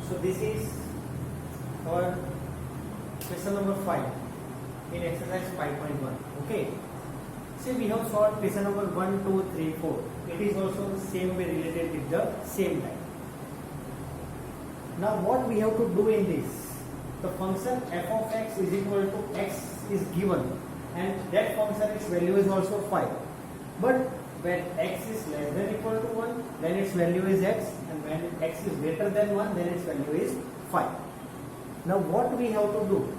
So this is our question number 5 in exercise 5.1. Okay. So we have solved question number 1, 2, 3, 4. It is also the same way related with the same time. Now what we have to do in this? The function f of x is equal to x is given and that function its value is also 5. But when x is less than equal to 1, then its value is x, and when x is greater than 1, then its value is 5. Now what we have to do?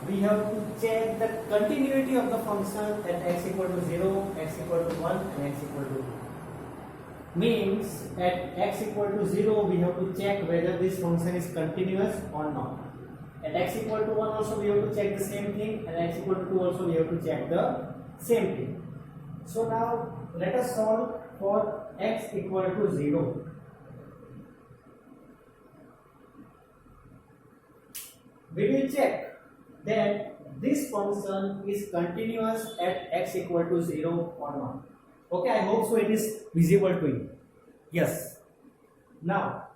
We have to check the continuity of the function at x equal to 0, x equal to 1 and x equal to 2. Means at x equal to 0 we have to check whether this function is continuous or not. At x equal to 1 also we have to check the same thing, and x equal to 2 also we have to check the same thing. So now let us solve for x equal to 0. We will check that this function is continuous at x equal to 0 or not. Okay, I hope so it is visible to you. Yes. Now,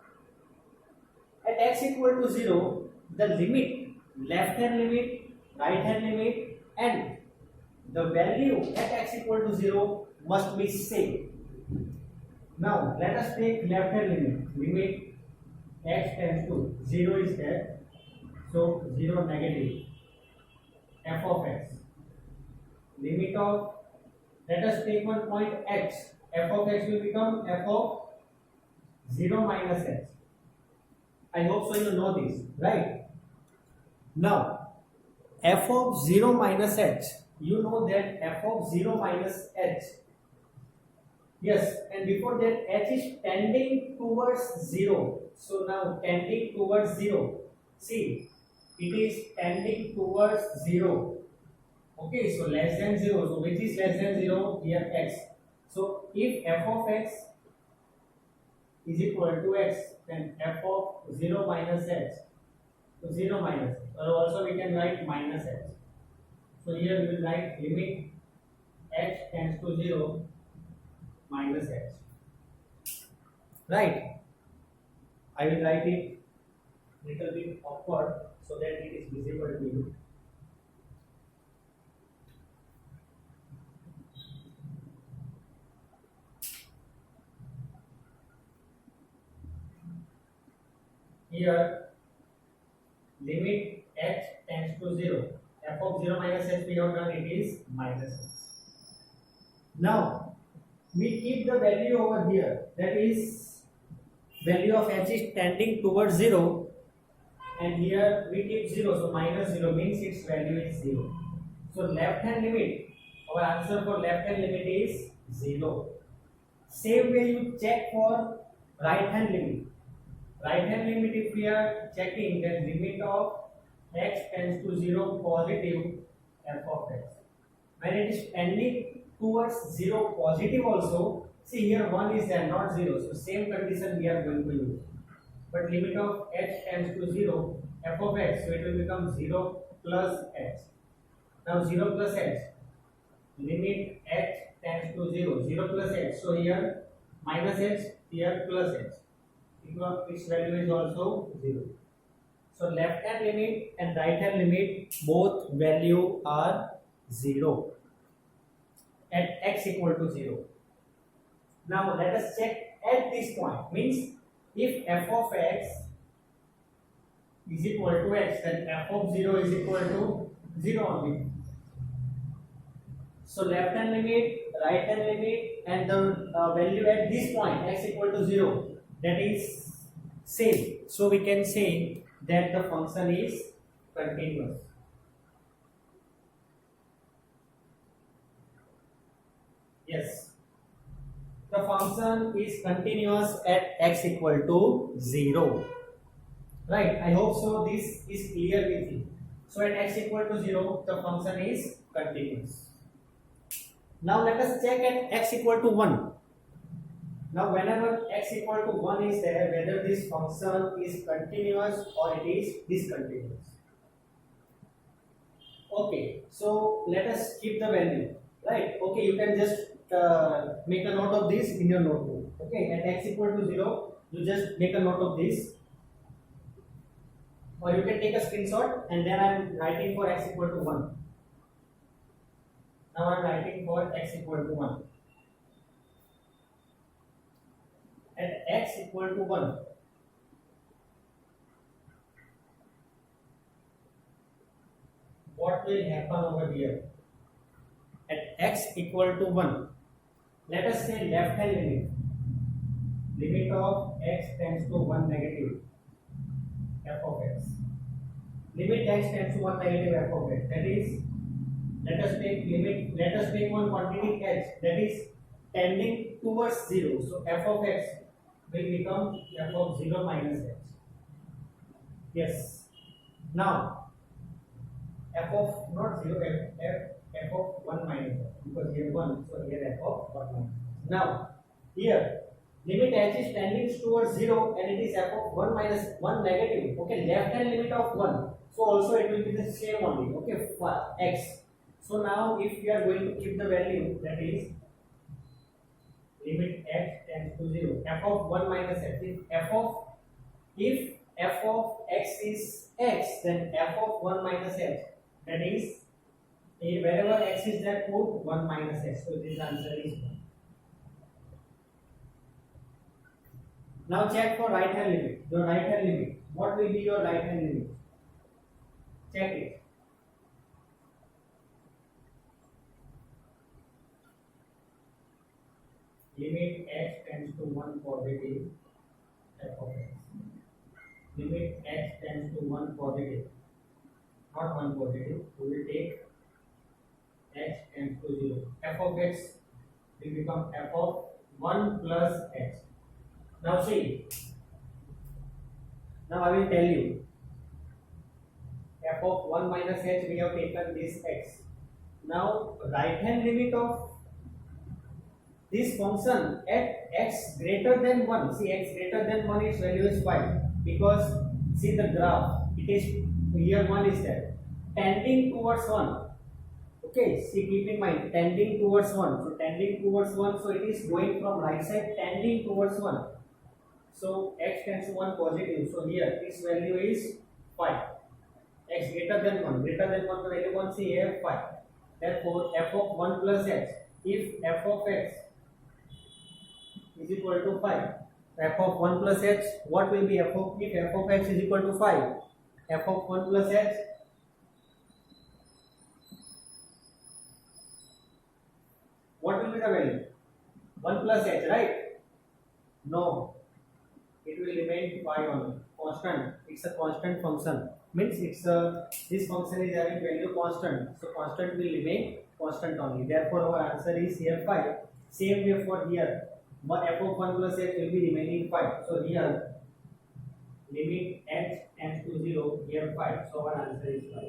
at x equal to 0, the limit, left hand limit, right hand limit, and the value at x equal to 0 must be same. Now, let us take left hand limit. Limit x tends to 0 is there. So, 0 negative f of x. Limit of, let us take one point x. F of x will become f of 0 minus x. I hope so you know this, right? Now, f of 0 minus h. You know that f of 0 minus h. Yes, and before that h is tending towards 0. So now tending towards 0. See, it is tending towards 0. Okay, so less than 0. So which is less than 0? Here x. So if f of x is equal to x, then f of 0 minus x. So 0 minus x. Or also we can write minus x. So here we will write limit h tends to 0 minus x. Right. I will write it little bit upward so that it is visible to you. Here limit h tends to 0. F of 0 minus h we have done, it is minus x. Now we keep the value over here, that is value of h is tending towards 0, and here we keep 0, so minus 0 means its value is 0. So left hand limit, our answer for left hand limit is 0. Same way you check for right hand limit. Right hand limit, if we are checking that limit of x tends to 0 positive f of x. When it is tending towards 0 positive also, see here 1 is there, not 0. So same condition we are going to use. But limit of h tends to 0 f of x, so it will become 0 plus x. Now 0 plus x, limit h tends to 0, 0 plus x. So here minus x, here plus x. Its value is also 0. So left hand limit and right hand limit, both value are 0 at x equal to 0. Now let us check at this point. Means if f of x is equal to x, then f of 0 is equal to 0 only. So left hand limit, right hand limit, and the value at this point x equal to 0, that is same. So we can say that the function is continuous. Yes, the function is continuous at x equal to 0. Right, I hope so this is clear with you. So at x equal to 0, the function is continuous. Now let us check at x equal to 1. Now whenever x equal to 1 is there, whether this function is continuous or it is discontinuous. Okay, so let us keep the value, right? Okay, you can just make a note of this in your notebook. Okay, at x equal to 0, you just make a note of this. or you can take a screenshot, and then I'm writing for x equal to 1. Now I'm writing for x equal to 1. At x equal to 1, what will happen over here? At x equal to 1, let us say left hand limit of x tends to 1 negative f of x. Limit x tends to 1 negative f of x. That is, let us take one quantity h that is tending towards 0. So f of x will become f of 0 minus h. Yes. Now f of not 0, f of 1 minus h, because here 1, so here f of 1 minus h. Now here limit h is tending towards 0 and it is f of 1 minus 1 negative. Okay, left hand limit of 1. So also it will be the same only. Okay, for x. So now if we are going to keep the value, that is limit x tends to 0, f of 1 minus x. If f of x is x, then f of 1 minus x, that is wherever x is there, put 1 minus x. So this answer is 1. Now check for right hand limit. Your right hand limit. What will be your right hand limit? Check it. Limit x tends to 1 positive f of x. Limit x tends to 1 positive, not 1 positive. We will take x tends to 0. F of x will become f of 1 plus x. Now see. Now I will tell you. F of 1 minus h, we have taken this x. Now right hand limit of this function at x greater than 1. See, x greater than 1, its value is 5. Because see the graph, it is here 1 is there. Tending towards 1. Okay, see, keep in mind, tending towards 1. So tending towards 1, so it is going from right side, tending towards 1. So x tends to 1 positive. So here its value is 5. X greater than 1. Greater than 1, the value 1, see here 5. Therefore f of 1 plus x, if f of x is equal to 5, f of 1 plus h, what will be f of, if f of x is equal to 5, f of 1 plus h, what will be the value? 1 plus h, right? No, it will remain 5 only. Constant. It's a constant function. Means it's this function is having value constant. So constant will remain constant only. Therefore our answer is here 5. Same way for here. F of 1 plus h will be remaining 5. So here limit h tends to 0, here 5. So our answer is 5.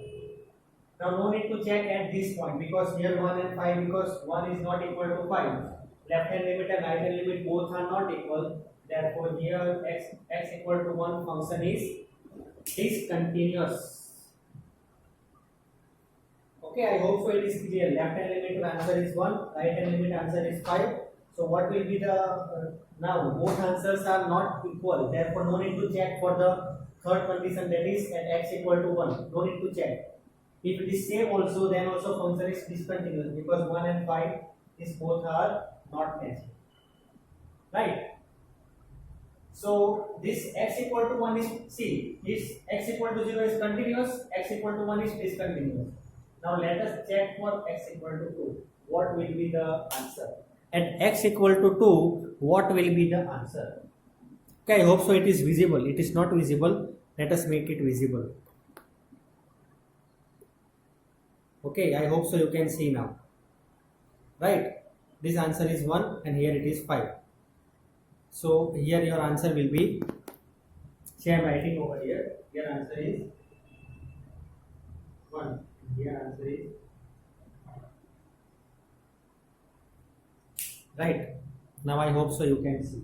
Now no need to check at this point, because here 1 and 5, because 1 is not equal to 5. Left hand limit and right hand limit both are not equal. Therefore here x equal to 1 function is discontinuous. Okay, I hope so it is clear. Left hand limit answer is 1, right hand limit answer is 5. So what will be the now both answers are not equal. Therefore no need to check for the third condition, that is at x equal to 1. No need to check. If it is same also, then also function is discontinuous, because 1 and 5 is both are not matching. Right? So this x equal to 1 is, see, this x equal to 0 is continuous, x equal to 1 is discontinuous. Now let us check for x equal to 2. What will be the answer? At x equal to 2, what will be the answer? Okay, I hope so it is visible. It is not visible. Let us make it visible. Okay, I hope so you can see now. Right? This answer is 1 and here it is 5. So here your answer will be, say I am writing over here, your answer is 1. Here answer is 5. Right? Now I hope so you can see.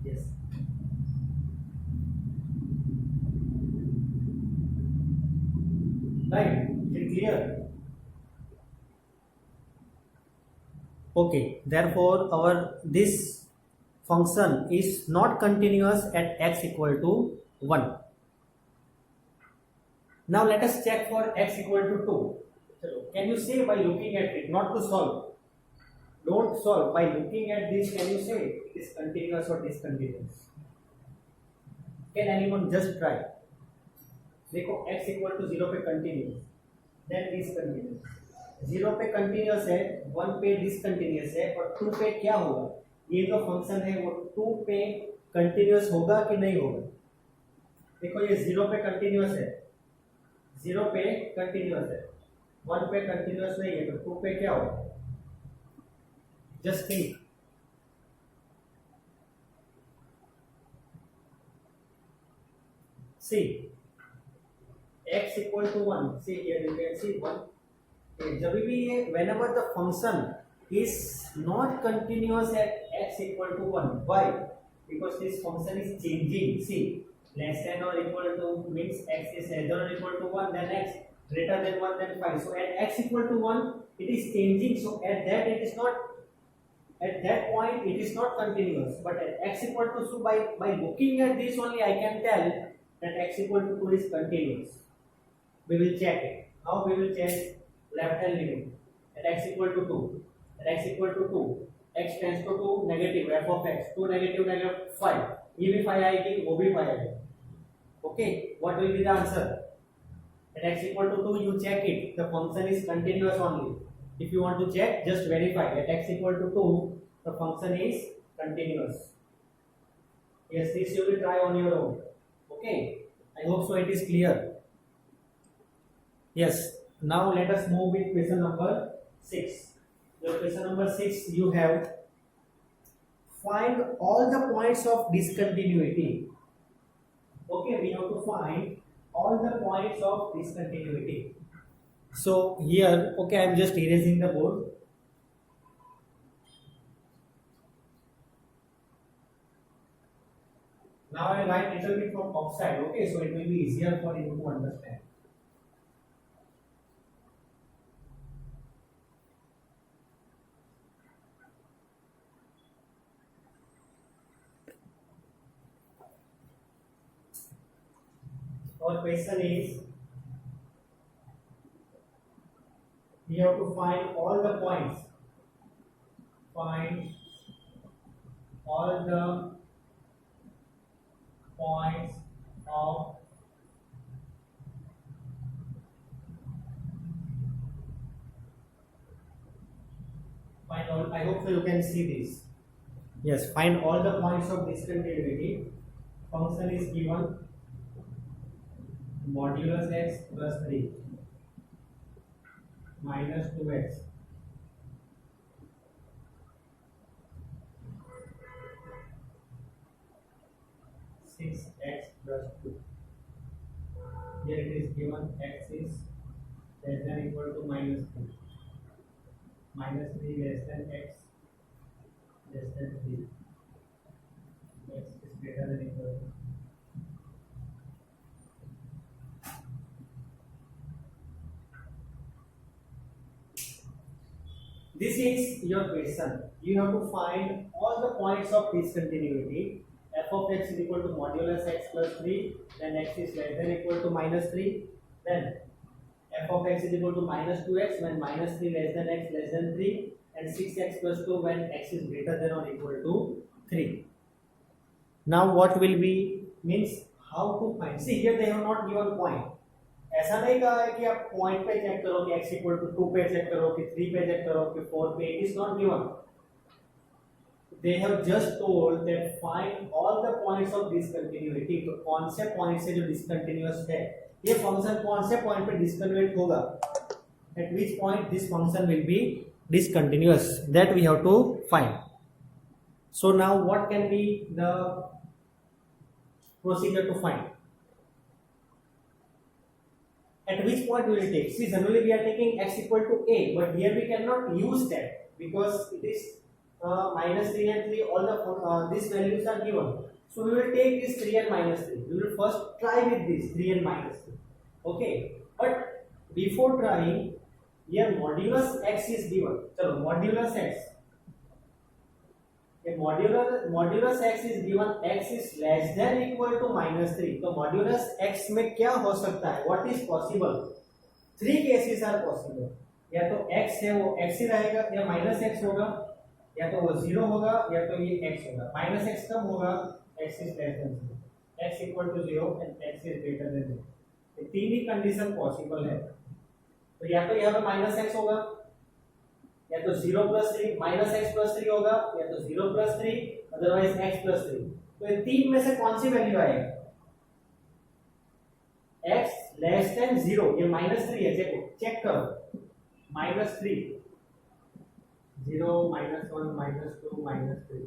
Yes. Right? Is it clear? Okay. Therefore, our this function is not continuous at x equal to 1. Now let us check for x equal to 2. So can you say by looking at it, not to solve? Don't solve. By looking at this, can you say it is continuous or discontinuous? Can anyone just try? देखो x equal to 0 पे continuous, then discontinuous. 0 पे continuous है, 1 पे discontinuous है, और 2 पे क्या होगा? ये जो फंक्शन है वो 2 पे कंटिन्यूस होगा कि नहीं होगा? देखो ये 0 पे कंटिन्यूस है, 0 पे कंटिन्यूस है, 1 पे कंटिन्यूस नहीं है, तो 2 पे क्या होगा? Just think. See, x equal to 1. See here you can see 1. जब भी ये whenever the function is not continuous at x equal to 1. Why? Because this function is changing. See, less than or equal to means x is less than or equal to 1, then x greater than 1, then 5. So at x equal to 1, it is changing. So at that it is not, at that point it is not continuous. But at x equal to, so by looking at this only I can tell that x equal to 2 is continuous. We will check it. How we will check? Left hand limit at x equal to 2. At x equal to 2, x tends to 2, negative f of x, 2 negative negative 5. ये भी 5 आएगी, वो भी 5 आएगी. Okay, what will be the answer? At x equal to 2, you check it. The function is continuous only. If you want to check, just verify. At x equal to 2, the function is continuous. Yes, this you will try on your own. Okay, I hope so it is clear. Yes, now let us move with question number 6. The question number 6, you have find all the points of discontinuity. Okay, we have to find all the points of discontinuity. So here, okay, I am just erasing the board. Now I write little bit from outside. Okay, so it will be easier for you to understand. Our question is, we have to find all the points. Find all the points of find all. I hope so you can see this. Yes, find all the points of discontinuity. Function is given modulus x plus 3 minus 2x x plus 2. Here it is given x is less than equal to minus 3. Minus 3 less than x less than 3. X is greater than equal to. This is your question. You have to find all the points of discontinuity. F of x is equal to modulus x plus 3, then x is less than equal to minus 3, then f of x is equal to minus 2x when minus 3 less than x less than 3, and 6x plus 2 when x is greater than or equal to 3. Now what will be, means how to find. See here they have not given point. ऐसा नहीं कहा है कि आप point पे check करो कि x equal to 2 पे चेक करो कि 3 पे चेक करो कि 4 पे. It is not given. They have just told that find all the points of discontinuity. तो कौन से पॉइंट से जो डिसकंटिन्यूअस है, ये फंक्शन कौन से पॉइंट पे डिसकंटिन्यूएट होगा, at which point this function will be discontinuous, that we have to find. So now what can be the procedure to find? At which point we will take? See, generally we are taking x equal to a, but here we cannot use that because it is minus 3 and 3. All the these values are given. So we will take this 3 and minus 3. We will first try with this 3 and minus 3. Okay, but before trying, here modulus x is given. So modulus x कि modulus x is given x is less than equal to -3, तो modulus x में क्या हो सकता है, what is possible, 3 cases are possible, या तो x है वो x ही रहेगा, या -x होगा, या तो वो 0 होगा, या तो ये x होगा। -x कब होगा, x is less than 0, x equal to 0 and x is greater than 0, ये तीन ही कंडीशन पॉसिबल है। तो या तो यहाँ पे -x होगा, या तो 0 + 3 -x + 3 होगा, या तो 0 + 3 अदरवाइज x + 3। तो ये तीन में से कौन सी वैल्यू आएगी, x लेस देन 0, ये -3 है, देखो चेक करो, -3 0 -1 -2 -3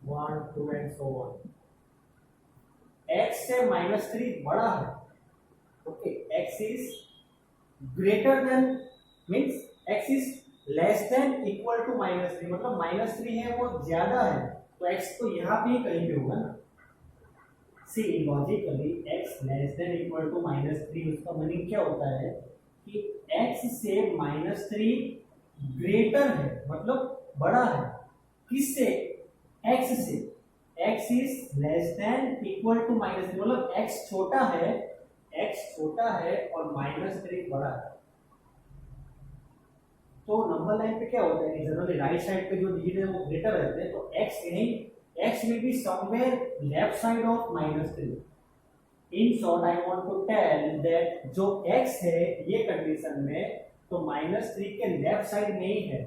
1 2 एंड सो ऑन। x से -3 बड़ा है, okay, x is greater than means x is less than equal to -3, मतलब -3 है वो ज्यादा है, तो x तो यहाँ भी कहीं पे होगा ना। See logically x less than equal to -3, उसका मीनिंग क्या होता है कि x से -3 ग्रेटर है, मतलब बड़ा है, किससे, x से, x is less than equal to -3, मतलब x छोटा है और -3 बड़ा है। तो नंबर लाइन पे क्या होता है, जनरली राइट साइड पे जो डिजिट है वो ग्रेटर रहते हैं, तो x नहीं, x will be somewhere left side of -3। In short, I want to tell that जो x है ये कंडीशन में तो -3 के लेफ्ट साइड में ही है,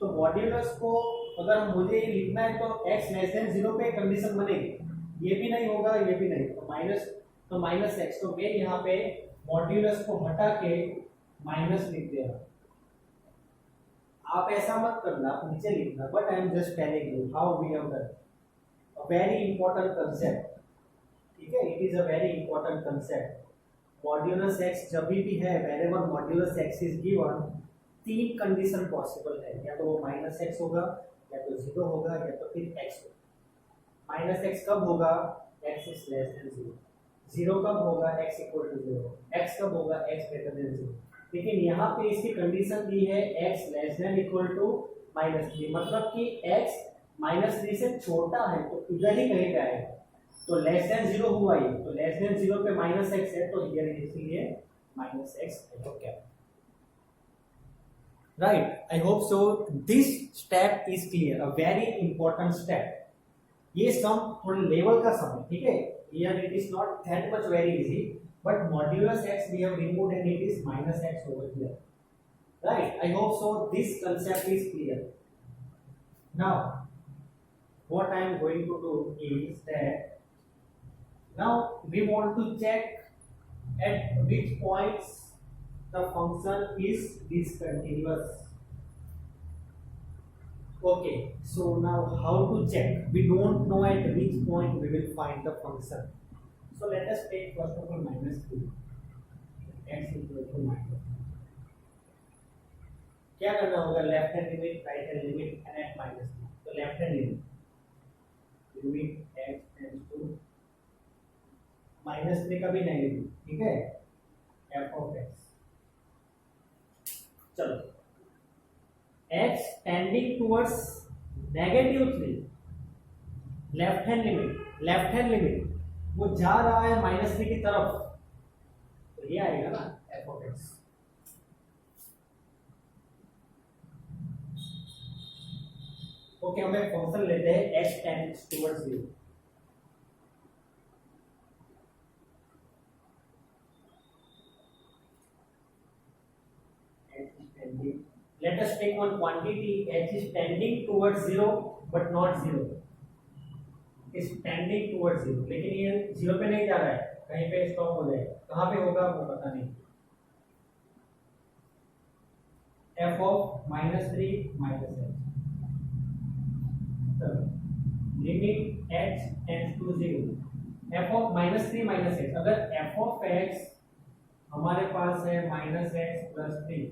तो मॉड्यूलस को अगर मुझे ये लिखना है तो x लेस देन 0 पे कंडीशन बनेगी, ये भी नहीं होगा, ये भी नहीं, तो माइनस x, तो मैं यहाँ पे मॉड्यूलस को हटा के माइनस लिख दे रहा। आप ऐसा मत करना, आप नीचे लिखना, but I am just telling you how we have done, a very important concept, ठीक है, it is a very important concept. Modulus x जब भी है, whenever modulus x is given, तीन कंडीशन पॉसिबल है, या तो वो -x होगा, या तो 0 होगा, या तो फिर x होगा। -x कब होगा, x इज लेस देन 0, 0 कब होगा, x इक्वल टू 0, x कब होगा, x ग्रेटर देन 0। लेकिन यहाँ पे इसकी कंडीशन दी है x less than equal to -3, मतलब कि x -3 से छोटा है, तो इधर ही कहीं पे आएगा, तो लेस देन 0 हुआ ही, तो लेस देन 0 पे -x है, तो हियर इसलिए -x है, तो क्या, right. I hope so this step is clear, a very important step. ये सम थोड़े लेवल का सम है, ठीक है, here it is not that much very easy, but modulus x we have removed and it is -x over here, right? I hope so this concept is clear. Now what I am going to do is that now we want to check at which points the function is discontinuous. Okay, so now how to check, we don't know at which point we will find the function. So let us take first of all -3, x equal to -3। क्या करना होगा, left hand limit, right hand limit and at -3, तो left hand limit x tends to -3 का भी negative, ठीक है, f of x, चलो x tending towards -3, left hand limit वो जा रहा है -3 की तरफ, तो ये आएगा ना f of x। ओके, हम एक फंक्शन लेते हैं x tends towards 0, let us take one quantity h is tending towards 0 but not 0, is tending towards 0, लेकिन ये 0 पे नहीं जा रहा है, कहीं पे स्टॉप हो जाएगा, कहाँ पे होगा वो पता नहीं। f of -3 -x, तो limit h tends to 0, f of -3 -x, अगर f of x हमारे पास है -x + 3,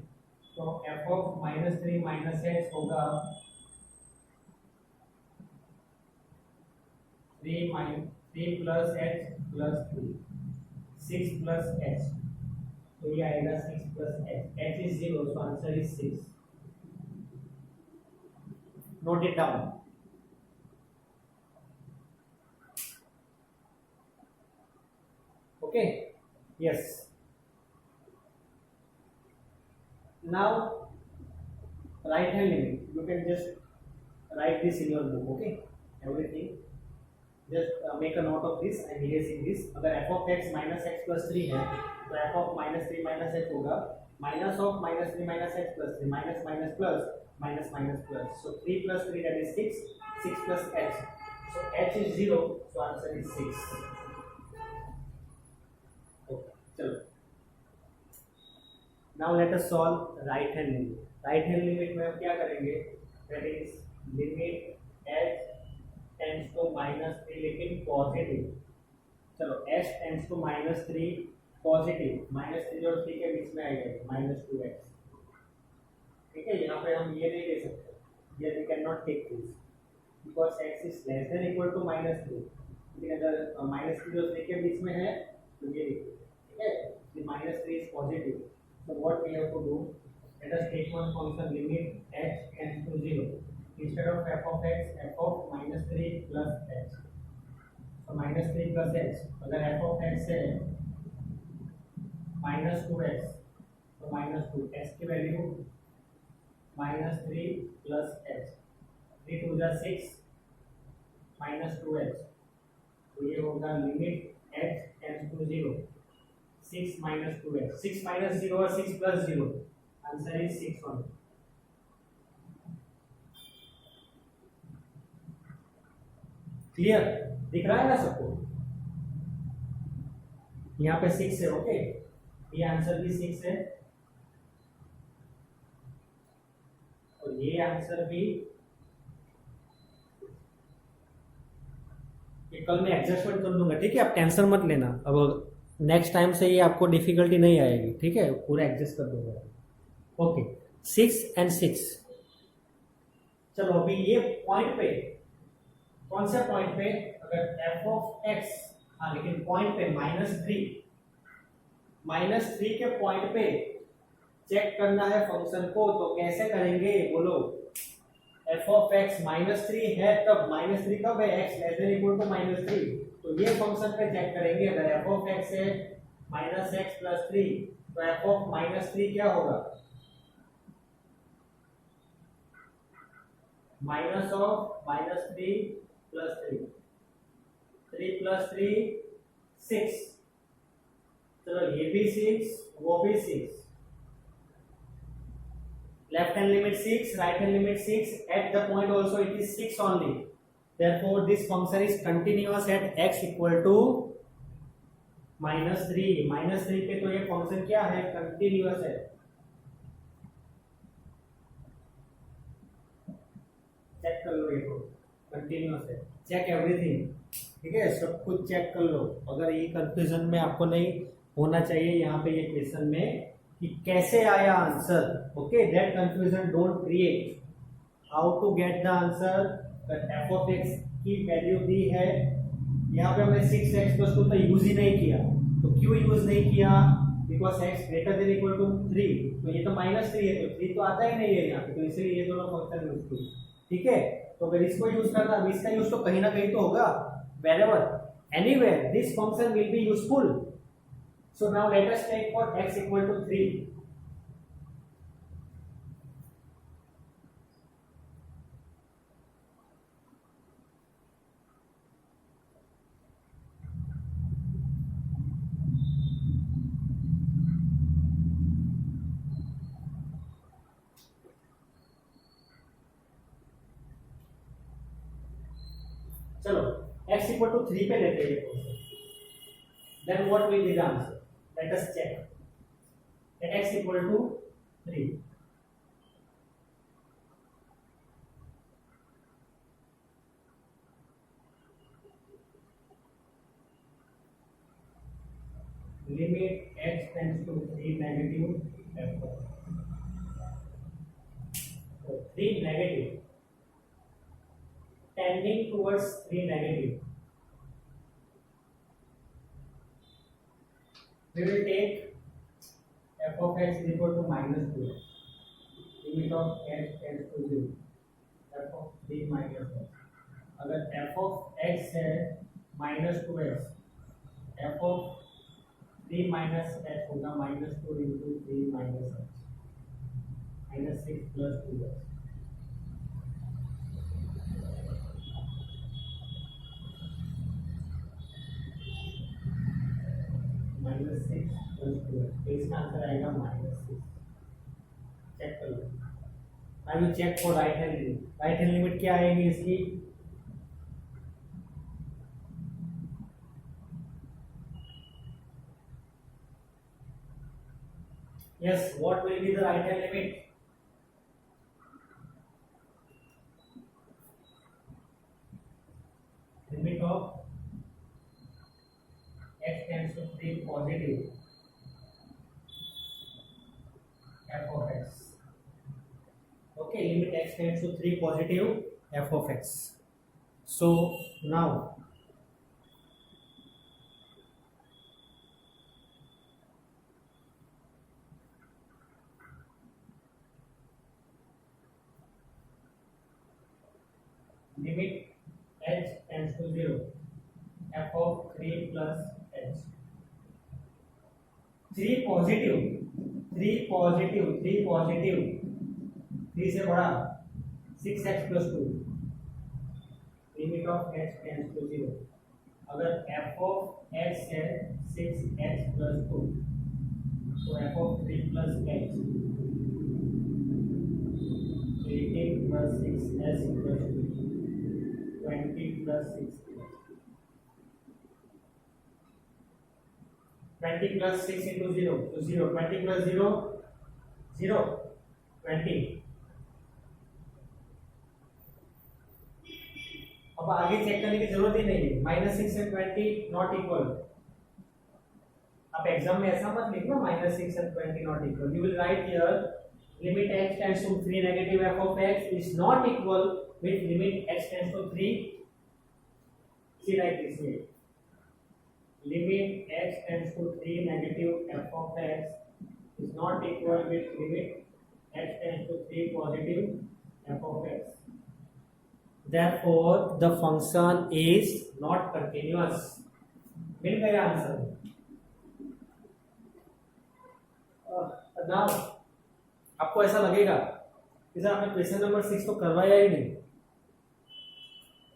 तो f of -3 -x होगा 3 + x + 3, 6 + x, तो ये आएगा 6 + x, h is 0, so answer is 6। Note it down, Okay, yes. Now right hand limit, you can just write this in your book. Okay, everything, just make a note of this. I am erasing this. अगर f of x minus x plus 3 है तो f of minus 3 minus x होगा minus of minus 3 minus x plus 3 minus minus plus minus minus plus. So 3 plus 3, that is 6. 6 plus h. So h is 0. So answer is 6. Okay, चलो. Now let us solve right hand limit. Right hand limit में हम क्या करेंगे? That is limit h tends to minus 3 लेकिन positive. चलो h tends to minus 3 positive. Minus 3 और 3 के बीच में आएगा माइनस 2x. ठीक है, यहाँ पे हम ये नहीं ले सकते. ये we cannot take this because x is less than equal to minus 3. लेकिन अगर माइनस 3 और 3 के बीच में है तो ये लिखो. ठीक है, the minus 3 is positive. So what we have to do? Let us take one function limit h tends to 0. Instead of f of x, f of minus 3 plus h. So minus 3 plus h. अगर f of x है minus 2x, तो minus 2. x की value minus 3 plus h. 3 to the 6 minus 2h. तो ये होगा limit h tends to 0. 6 minus 2x. 6 minus 0 और 6 plus 0. Answer is 6 only. Clear दिख रहा है ना सबको? यहाँ पे 6 है. ओके, ये आंसर भी 6 है और ये आंसर भी. ये कल मैं एडजस्टमेंट कर दूंगा. ठीक है, आप टेंशन मत लेना. अब नेक्स्ट टाइम से ये आपको डिफिकल्टी नहीं आएगी. ठीक है, पूरा एडजस्ट कर दूंगा. Okay, 6 and 6. चलो अभी ये पॉइंट पे, कौन से पॉइंट पे? अगर f of x, हाँ लेकिन पॉइंट पे माइनस थ्री के पॉइंट पे चेक करना है फंक्शन को. तो कैसे करेंगे बोलो? f of x माइनस 3 है तब. माइनस 3 कब है? x less than equal to minus 3. तो ये फंक्शन पे चेक करेंगे. अगर f of x है माइनस एक्स प्लस 3 तो f of माइनस 3 क्या होगा? Minus of minus 3 plus 3. 3 plus 3 6. चलो ये भी 6, वो भी 6. Left hand limit 6, right hand limit 6. At the point also it is 6 only. Therefore this function is continuous at x equal to minus 3. minus 3 पे तो ये फंक्शन क्या है? कंटिन्यूअस है. चेक कर लो, ये तो कंटिन्यूअस है. Check everything. ठीक है, सब कुछ चेक कर लो. अगर ये कंफ्यूजन में आपको नहीं होना चाहिए यहाँ पे ये क्वेश्चन में कि कैसे आया answer. Okay, that confusion don't create. How to get the answer? f of x की वैल्यू दी है. यहाँ पे हमने 6x plus 2 तो यूज ही नहीं किया. तो क्यों यूज नहीं किया? Because x greater than equal to 3. तो ये तो माइनस 3 है तो 3 तो आता ही नहीं है यहाँ पे. तो इसलिए ये दोनों फंक्शन यूज किए. ठीक है, तो अगर इसको यूज करना, अब इसका यूज तो कहीं ना कहीं तो होगा. wherever, anywhere, this function will be useful. So now let us take for x equal to 3. चलो x equal to 3 पे लेते हैं. Then what will be the answer? Let us check. At x equal to 3. Limit x tends to 3 negative f. So 3 negative tending towards 3 negative. We will take f of x is equal to minus 2. Limit of x tends to 0. f of 3 minus x. अगर f of x है minus 2x, f of 3 minus h होगा -2 into 3 minus h -6 plus 2 -6 plus 2 तो इसका answer आएगा -6। Check कर लो। I will check for right hand limit. Right hand limit क्या आएगी इसकी? Yes, what will be the right hand limit? Limit of x tends to 3 positive f of x. Okay, limit x tends to 3 positive f of x. So now limit h tends to 0 f of 3 plus h 3 positive 3 से बड़ा 6x plus 2 limit of h tends to 0। अगर f of x है 6x plus 2 तो f of 3 plus h 18 plus 6s plus 2 20 plus 6 20 plus 6 into 0 तो 0 20 plus 0 0 20। अब आगे check करने की जरूरत ही नहीं है। -6 and 20 नॉट इक्वल। आप एग्जाम में ऐसा मत लिखना -6 and 20 not equal. You will write here limit x tends to 3 negative f of x is not equal with limit x tends to 3 see like this way limit x tends to 3 negative f of x is not equal with limit x tends to 3 positive f of x, therefore the function is not continuous। मिल गया answer. now आपको ऐसा लगेगा कि sir आपने question number 6 तो करवाया ही नहीं,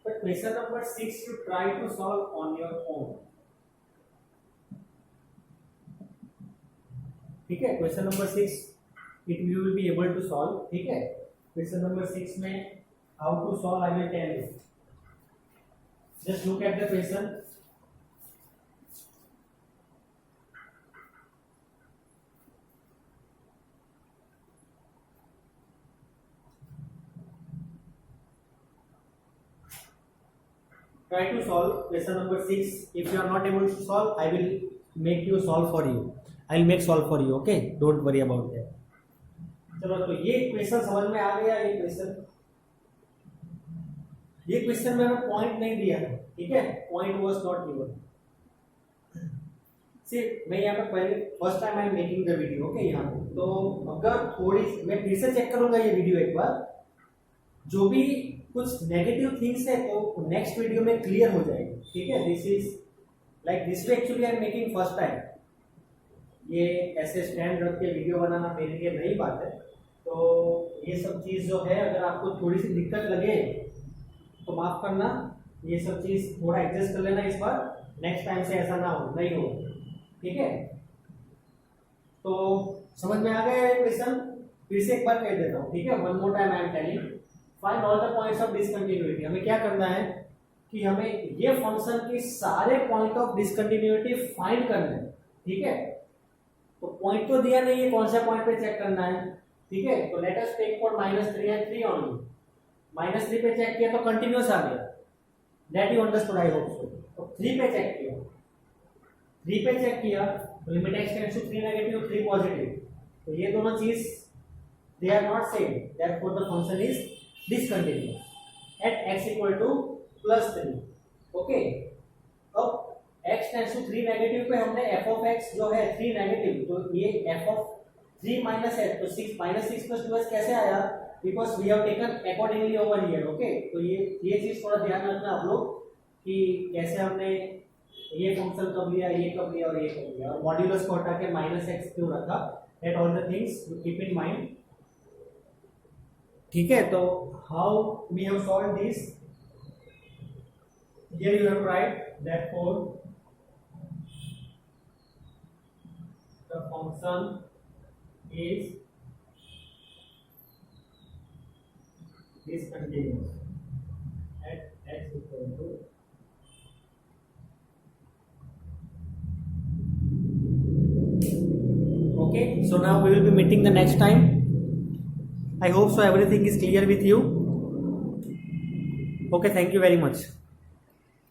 but question number 6 you try to solve on your own. ठीक है, question number 6 it you will be able to solve. ठीक है, क्वेश्चन नंबर 6 में how to solve I will tell you. Just look at the question. Try to solve question number 6. If you are not able to solve, I will make you solve for you. I will make solve for you. Okay, don't worry about that. चलो तो ये question समझ में आ गया। ये question में point नहीं दिया है। ठीक है, पॉइंट वाज नॉट गिवन। सी मैं यहाँ पे पहले first time I am making the video. Okay, यहाँ पे तो अगर थोड़ी मैं फिर से चेक करूंगा ये वीडियो एक बार, जो भी कुछ नेगेटिव थिंग्स है तो नेक्स्ट वीडियो में क्लियर हो जाएगी। ठीक है, this is like this way actually I am making first time. ये ऐसे स्टैंड रख के वीडियो बनाना मेरे लिए नई बात है, तो ये सब चीज़ जो है अगर आपको थोड़ी सी दिक्कत लगे तो माफ करना। ये सब चीज़ थोड़ा एडजस्ट कर लेना इस बार, नेक्स्ट टाइम से ऐसा ना हो, नहीं हो। ठीक है, तो समझ में आ गया क्वेश्चन? फिर से एक बार कह देता हूँ। ठीक है, one more time I am telling. Find all the points of discontinuity. हमें क्या करना है कि हमें ये फंक्शन के सारे पॉइंट ऑफ डिसकंटिन्यूटी फाइंड करना है। ठीक है, तो पॉइंट तो दिया नहीं है, कौन से पॉइंट पे चेक करना है। ठीक है, तो let us take for -3 and 3 only. -3 पे चेक किया तो कंटिन्यूअस आ गया, that you understood I hope so. तो 3 पे चेक किया, 3 पे चेक किया तो limit x tends to 3 negative 3 positive, तो ये दोनों चीज they are not same, therefore the function is discontinuous at x equal to +3। Okay, अब x टेंड्स टू 3 नेगेटिव पे हमने f of x जो है 3 नेगेटिव, तो ये f of 3 माइनस है तो 6 -6 + 2s कैसे आया? Because we have taken accordingly over here. Okay, तो ये चीज थोड़ा ध्यान रखना आप लोग कि कैसे हमने ये फंक्शन कब लिया, ये कब लिया और ये कब लिया, और मॉड्यूलस को हटा के माइनस एक्स क्यों रखा, that all the things you keep in mind. ठीक है, तो how we have solve this, here you have write that for the function is discontinuous at x equal to okay. So now we will be meeting the next time. I hope so everything is clear with you. Okay, thank you very much.